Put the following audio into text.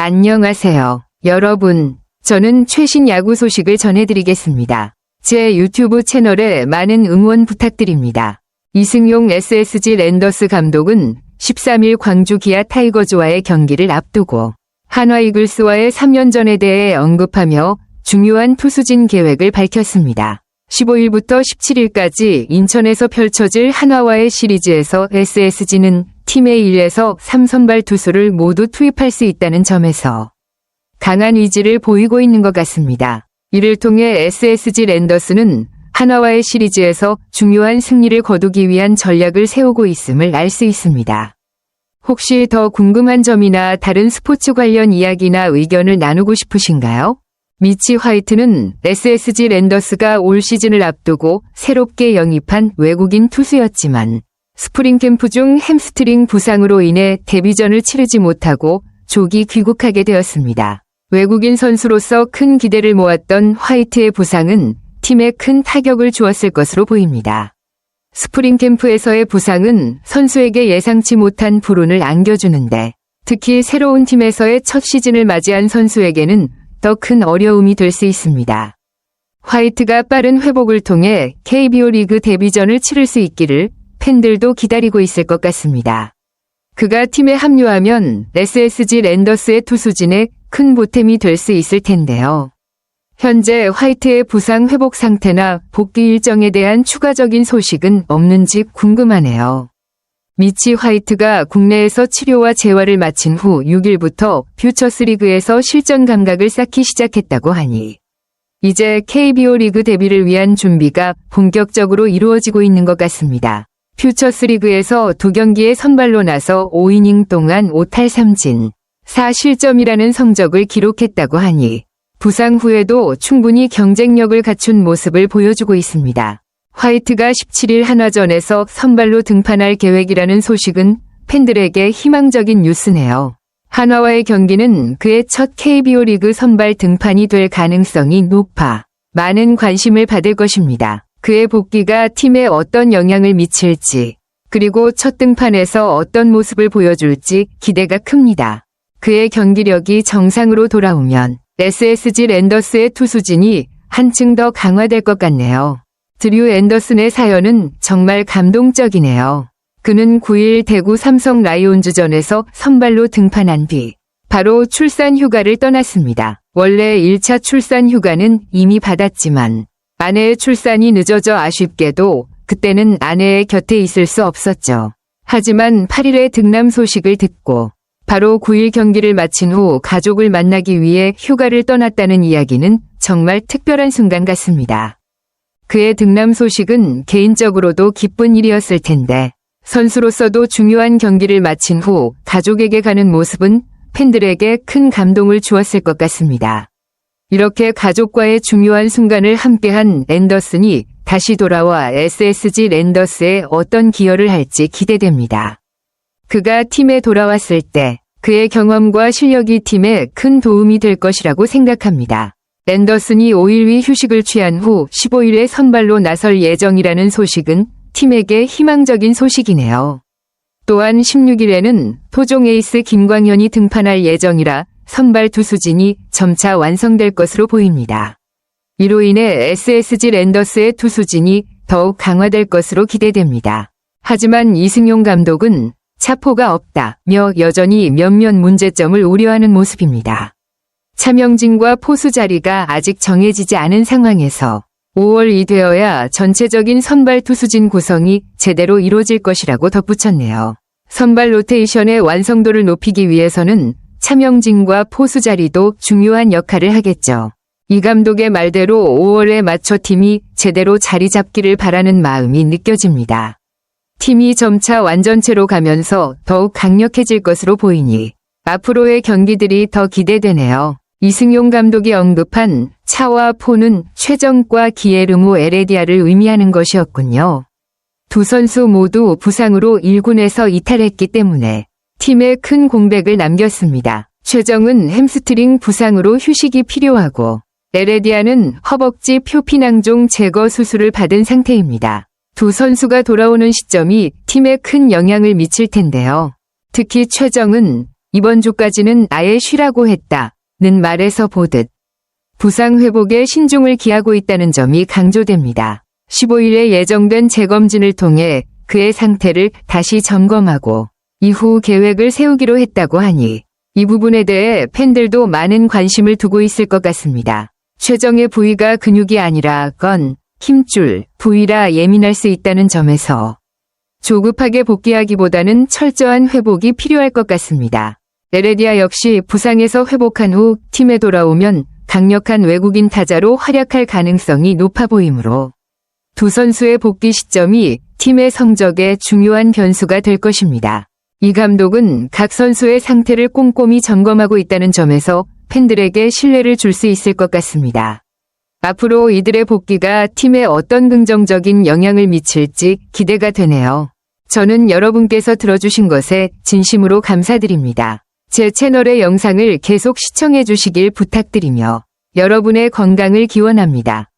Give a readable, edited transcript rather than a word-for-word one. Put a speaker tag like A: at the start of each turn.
A: 안녕하세요, 여러분. 저는 최신 야구 소식을 전해드리겠습니다. 제 유튜브 채널에 많은 응원 부탁드립니다. 이승용 SSG 랜더스 감독은 13일 광주 기아 타이거즈와의 경기를 앞두고 한화 이글스와의 3연전에 대해 언급하며 중요한 투수진 계획을 밝혔습니다. 15일부터 17일까지 인천에서 펼쳐질 한화와의 시리즈에서 SSG는 팀의 1에서 3선발 투수를 모두 투입할 수 있다는 점에서 강한 의지를 보이고 있는 것 같습니다. 이를 통해 SSG 랜더스는 한화와의 시리즈에서 중요한 승리를 거두기 위한 전략을 세우고 있음을 알 수 있습니다. 혹시 더 궁금한 점이나 다른 스포츠 관련 이야기나 의견을 나누고 싶으신가요? 미치 화이트는 SSG 랜더스가 올 시즌을 앞두고 새롭게 영입한 외국인 투수였지만 스프링 캠프 중 햄스트링 부상으로 인해 데뷔전을 치르지 못하고 조기 귀국하게 되었습니다. 외국인 선수로서 큰 기대를 모았던 화이트의 부상은 팀에 큰 타격을 주었을 것으로 보입니다. 스프링 캠프에서의 부상은 선수에게 예상치 못한 불운을 안겨주는데 특히 새로운 팀에서의 첫 시즌을 맞이한 선수에게는 더 큰 어려움이 될 수 있습니다. 화이트가 빠른 회복을 통해 KBO 리그 데뷔전을 치를 수 있기를 팬들도 기다리고 있을 것 같습니다. 그가 팀에 합류하면 SSG 랜더스의 투수진에 큰 보탬이 될 수 있을 텐데요. 현재 화이트의 부상 회복 상태나 복귀 일정에 대한 추가적인 소식은 없는지 궁금하네요. 미치 화이트가 국내에서 치료와 재활을 마친 후 6일부터 퓨처스리그에서 실전 감각을 쌓기 시작했다고 하니 이제 KBO 리그 데뷔를 위한 준비가 본격적으로 이루어지고 있는 것 같습니다. 퓨처스리그에서 2경기에 선발로 나서 5이닝 동안 5탈 3진 4실점이라는 성적을 기록했다고 하니 부상 후에도 충분히 경쟁력을 갖춘 모습을 보여주고 있습니다. 화이트가 17일 한화전에서 선발로 등판할 계획이라는 소식은 팬들에게 희망적인 뉴스네요. 한화와의 경기는 그의 첫 KBO 리그 선발 등판이 될 가능성이 높아 많은 관심을 받을 것입니다. 그의 복귀가 팀에 어떤 영향을 미칠지, 그리고 첫 등판에서 어떤 모습을 보여줄지 기대가 큽니다. 그의 경기력이 정상으로 돌아오면 SSG 랜더스의 투수진이 한층 더 강화될 것 같네요. 드류 앤더슨의 사연은 정말 감동적이네요. 그는 9일 대구 삼성 라이온즈전에서 선발로 등판한 뒤 바로 출산 휴가를 떠났습니다. 원래 1차 출산 휴가는 이미 받았지만 아내의 출산이 늦어져 아쉽게도 그때는 아내의 곁에 있을 수 없었죠. 하지만 8일에 등남 소식을 듣고 바로 9일 경기를 마친 후 가족을 만나기 위해 휴가를 떠났다는 이야기는 정말 특별한 순간 같습니다. 그의 등남 소식은 개인적으로도 기쁜 일이었을 텐데 선수로서도 중요한 경기를 마친 후 가족에게 가는 모습은 팬들에게 큰 감동을 주었을 것 같습니다. 이렇게 가족과의 중요한 순간을 함께한 앤더슨이 다시 돌아와 SSG 랜더스에 어떤 기여를 할지 기대됩니다. 그가 팀에 돌아왔을 때 그의 경험과 실력이 팀에 큰 도움이 될 것이라고 생각합니다. 랜더슨이 5일 휴식을 취한 후 15일에 선발로 나설 예정이라는 소식은 팀에게 희망적인 소식이네요. 또한 16일에는 토종 에이스 김광현이 등판할 예정이라 선발 투수진이 점차 완성될 것으로 보입니다. 이로 인해 SSG 랜더스의 투수진이 더욱 강화될 것으로 기대됩니다. 하지만 이승용 감독은 차포가 없다며 여전히 몇몇 문제점을 우려하는 모습입니다. 차명진과 포수 자리가 아직 정해지지 않은 상황에서 5월이 되어야 전체적인 선발 투수진 구성이 제대로 이루어질 것이라고 덧붙였네요. 선발 로테이션의 완성도를 높이기 위해서는 차명진과 포수 자리도 중요한 역할을 하겠죠. 이 감독의 말대로 5월에 맞춰 팀이 제대로 자리 잡기를 바라는 마음이 느껴집니다. 팀이 점차 완전체로 가면서 더욱 강력해질 것으로 보이니 앞으로의 경기들이 더 기대되네요. 이승용 감독이 언급한 차와 포는 최정과 기에르모 에레디아를 의미하는 것이었군요. 두 선수 모두 부상으로 1군에서 이탈했기 때문에 팀에 큰 공백을 남겼습니다. 최정은 햄스트링 부상으로 휴식이 필요하고 에레디아는 허벅지 표피낭종 제거 수술을 받은 상태입니다. 두 선수가 돌아오는 시점이 팀에 큰 영향을 미칠 텐데요. 특히 최정은 이번 주까지는 아예 쉬라고 했다는 말에서 보듯 부상 회복에 신중을 기하고 있다는 점이 강조됩니다. 15일에 예정된 재검진을 통해 그의 상태를 다시 점검하고 이후 계획을 세우기로 했다고 하니 이 부분에 대해 팬들도 많은 관심을 두고 있을 것 같습니다. 최정의 부위가 근육이 아니라 건, 힘줄, 부위라 예민할 수 있다는 점에서 조급하게 복귀하기보다는 철저한 회복이 필요할 것 같습니다. 에레디아 역시 부상에서 회복한 후 팀에 돌아오면 강력한 외국인 타자로 활약할 가능성이 높아 보이므로 두 선수의 복귀 시점이 팀의 성적에 중요한 변수가 될 것입니다. 이 감독은 각 선수의 상태를 꼼꼼히 점검하고 있다는 점에서 팬들에게 신뢰를 줄 수 있을 것 같습니다. 앞으로 이들의 복귀가 팀에 어떤 긍정적인 영향을 미칠지 기대가 되네요. 저는 여러분께서 들어주신 것에 진심으로 감사드립니다. 제 채널의 영상을 계속 시청해 주시길 부탁드리며 여러분의 건강을 기원합니다.